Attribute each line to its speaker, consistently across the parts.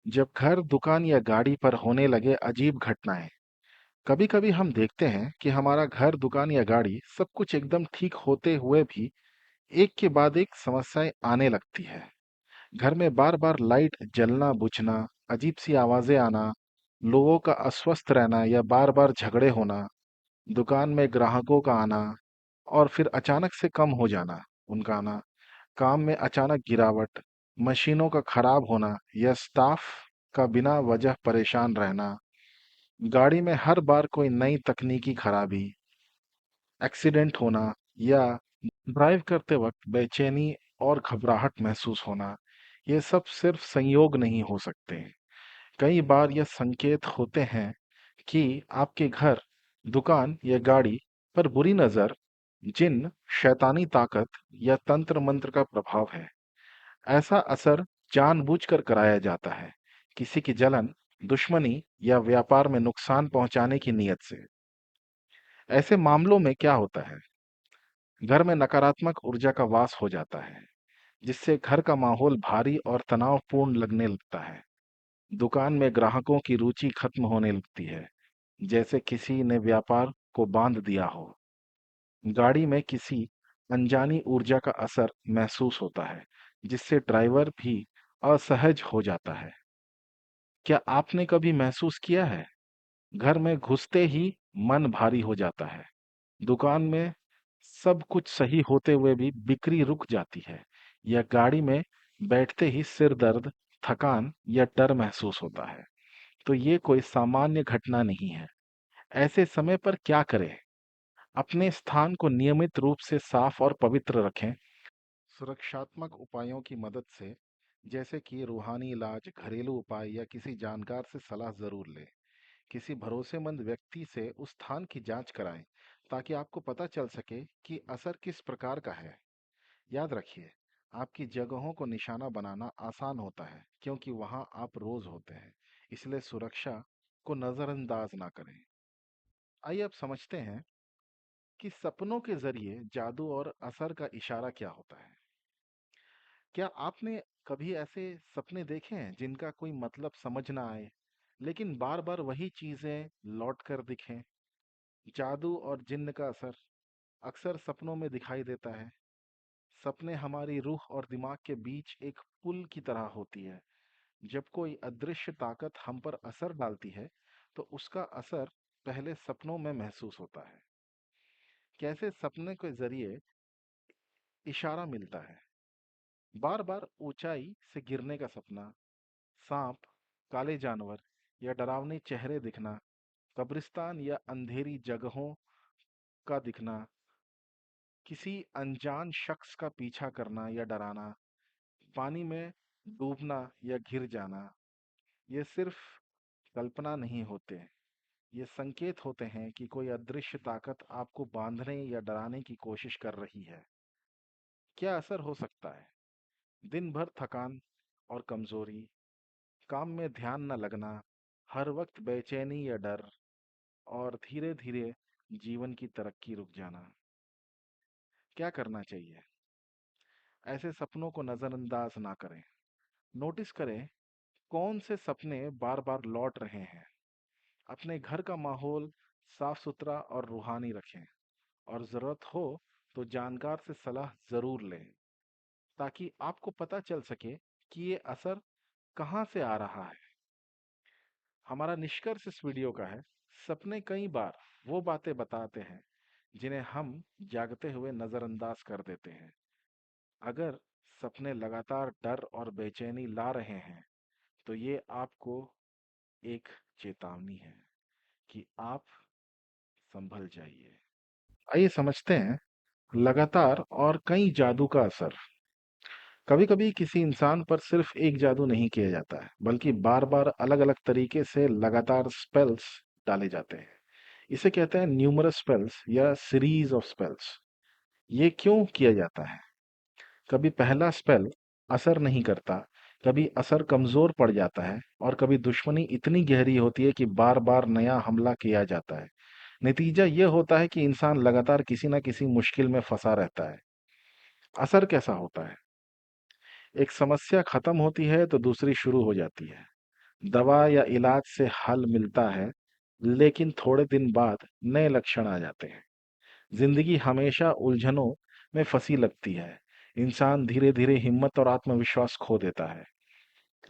Speaker 1: जब घर, दुकान या गाड़ी पर होने लगे अजीब घटनाएं। कभी कभी हम देखते हैं कि हमारा घर, दुकान या गाड़ी सब कुछ एकदम ठीक होते हुए भी एक के बाद एक समस्याएं आने लगती है। घर में बार बार लाइट जलना बुझना, अजीब सी आवाजें आना, लोगों का अस्वस्थ रहना या बार बार झगड़े होना, दुकान में ग्राहकों का आना और फिर अचानक से कम हो जाना, उनका आना, काम में अचानक गिरावट, मशीनों का खराब होना या स्टाफ का बिना वजह परेशान रहना, गाड़ी में हर बार कोई नई तकनीकी खराबी, एक्सीडेंट होना या ड्राइव करते वक्त बेचैनी और घबराहट महसूस होना, ये सब सिर्फ संयोग नहीं हो सकते। कई बार ये संकेत होते हैं कि आपके घर, दुकान या गाड़ी पर बुरी नजर, जिन, शैतानी ताकत या तंत्र मंत्र का प्रभाव है। ऐसा असर जानबूझकर कराया जाता है, किसी की जलन, दुश्मनी या व्यापार में नुकसान पहुंचाने की नीयत से। ऐसे मामलों में क्या होता है? घर में नकारात्मक ऊर्जा का वास हो जाता है, जिससे घर का माहौल भारी और तनावपूर्ण लगने लगता है। दुकान में ग्राहकों की रुचि खत्म होने लगती है, जैसे किसी ने व्यापार को बांध दिया हो। गाड़ी में किसी अनजानी ऊर्जा का असर महसूस होता है, जिससे ड्राइवर भी असहज हो जाता है। क्या आपने कभी महसूस किया है, घर में घुसते ही मन भारी हो जाता है, दुकान में सब कुछ सही होते हुए भी बिक्री रुक जाती है, या गाड़ी में बैठते ही सिर दर्द, थकान या डर महसूस होता है? तो ये कोई सामान्य घटना नहीं है। ऐसे समय पर क्या करें? अपने स्थान को नियमित रूप से साफ और पवित्र रखें। सुरक्षात्मक उपायों की मदद से, जैसे कि रूहानी इलाज, घरेलू उपाय या किसी जानकार से सलाह जरूर लें। किसी भरोसेमंद व्यक्ति से उस स्थान की जांच कराएं, ताकि आपको पता चल सके कि असर किस प्रकार का है। याद रखिए, आपकी जगहों को निशाना बनाना आसान होता है, क्योंकि वहां आप रोज होते हैं। इसलिए सुरक्षा को नजरअंदाज ना करें। आइए अब समझते हैं कि सपनों के जरिए जादू और असर का इशारा क्या होता है। क्या आपने कभी ऐसे सपने देखे हैं जिनका कोई मतलब समझ ना आए, लेकिन बार बार वही चीजें लौट कर दिखें? जादू और जिन्न का असर अक्सर सपनों में दिखाई देता है। सपने हमारी रूह और दिमाग के बीच एक पुल की तरह होती है। जब कोई अदृश्य ताकत हम पर असर डालती है, तो उसका असर पहले सपनों में महसूस होता है। कैसे सपने के जरिए इशारा मिलता है? बार बार ऊंचाई से गिरने का सपना, सांप, काले जानवर या डरावने चेहरे दिखना, कब्रिस्तान या अंधेरी जगहों का दिखना, किसी अनजान शख्स का पीछा करना या डराना, पानी में डूबना या घिर जाना, ये सिर्फ कल्पना नहीं होते। ये संकेत होते हैं कि कोई अदृश्य ताकत आपको बांधने या डराने की कोशिश कर रही है। क्या असर हो सकता है? दिन भर थकान और कमजोरी, काम में ध्यान न लगना, हर वक्त बेचैनी या डर, और धीरे धीरे जीवन की तरक्की रुक जाना। क्या करना चाहिए? ऐसे सपनों को नजरअंदाज ना करें। नोटिस करें कौन से सपने बार बार लौट रहे हैं। अपने घर का माहौल साफ सुथरा और रूहानी रखें, और जरूरत हो तो जानकार से सलाह जरूर लें, ताकि आपको पता चल सके कि ये असर कहाँ से आ रहा है। हमारा निष्कर्ष इस वीडियो का है, सपने कई बार वो बातें बताते हैं जिन्हें हम जागते हुए नजरअंदाज कर देते हैं। अगर सपने लगातार डर और बेचैनी ला रहे हैं, तो ये आपको एक चेतावनी है कि आप संभल जाइए। आइए समझते हैं लगातार और कई जादू का असर। कभी कभी किसी इंसान पर सिर्फ एक जादू नहीं किया जाता है, बल्कि बार बार अलग अलग तरीके से लगातार स्पेल्स डाले जाते हैं। इसे कहते हैं न्यूमरस स्पेल्स या सीरीज ऑफ स्पेल्स। ये क्यों किया जाता है? कभी पहला स्पेल असर नहीं करता, कभी असर कमजोर पड़ जाता है, और कभी दुश्मनी इतनी गहरी होती है कि बार बार नया हमला किया जाता है। नतीजा यह होता है कि इंसान लगातार किसी न किसी मुश्किल में फंसा रहता है। असर कैसा होता है? एक समस्या खत्म होती है तो दूसरी शुरू हो जाती है। दवा या इलाज से हल मिलता है, लेकिन थोड़े दिन बाद नए लक्षण आ जाते हैं। जिंदगी हमेशा उलझनों में फंसी लगती है। इंसान धीरे धीरे हिम्मत और आत्मविश्वास खो देता है।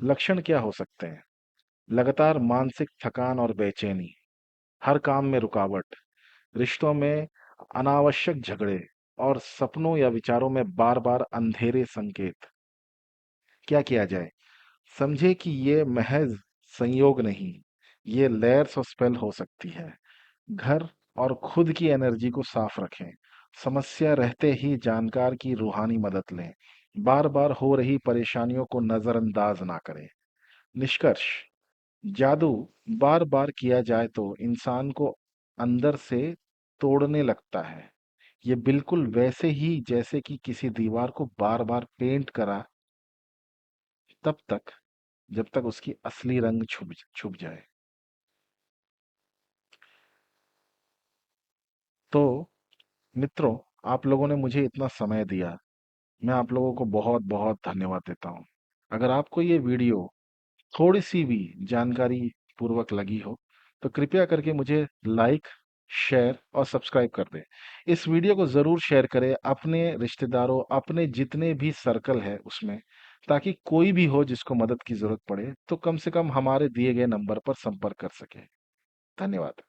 Speaker 1: लक्षण क्या हो सकते हैं? लगातार मानसिक थकान और बेचैनी, हर काम में रुकावट, रिश्तों में अनावश्यक झगड़े और सपनों या विचारों में बार बार अंधेरे संकेत। क्या किया जाए? समझे कि ये महज संयोग नहीं, ये लेयर्स ऑफ स्पेल हो सकती है। घर और खुद की एनर्जी को साफ रखें। समस्या रहते ही जानकार की रूहानी मदद लें। बार बार हो रही परेशानियों को नजरअंदाज ना करें। निष्कर्ष: जादू बार बार किया जाए तो इंसान को अंदर से तोड़ने लगता है। ये बिल्कुल वैसे ही जैसे कि किसी दीवार को बार बार पेंट करा, तब तक जब तक उसकी असली रंग छुप छुप जाए। तो मित्रों, आप लोगों ने मुझे इतना समय दिया, मैं आप लोगों को बहुत बहुत धन्यवाद देता हूँ। अगर आपको ये वीडियो थोड़ी सी भी जानकारी पूर्वक लगी हो तो कृपया करके मुझे लाइक, शेयर और सब्सक्राइब कर दें। इस वीडियो को ज़रूर शेयर करें अपने रिश्तेदारों, अपने जितने भी सर्कल है उसमें, ताकि कोई भी हो जिसको मदद की ज़रूरत पड़े तो कम से कम हमारे दिए गए नंबर पर संपर्क कर सके। धन्यवाद।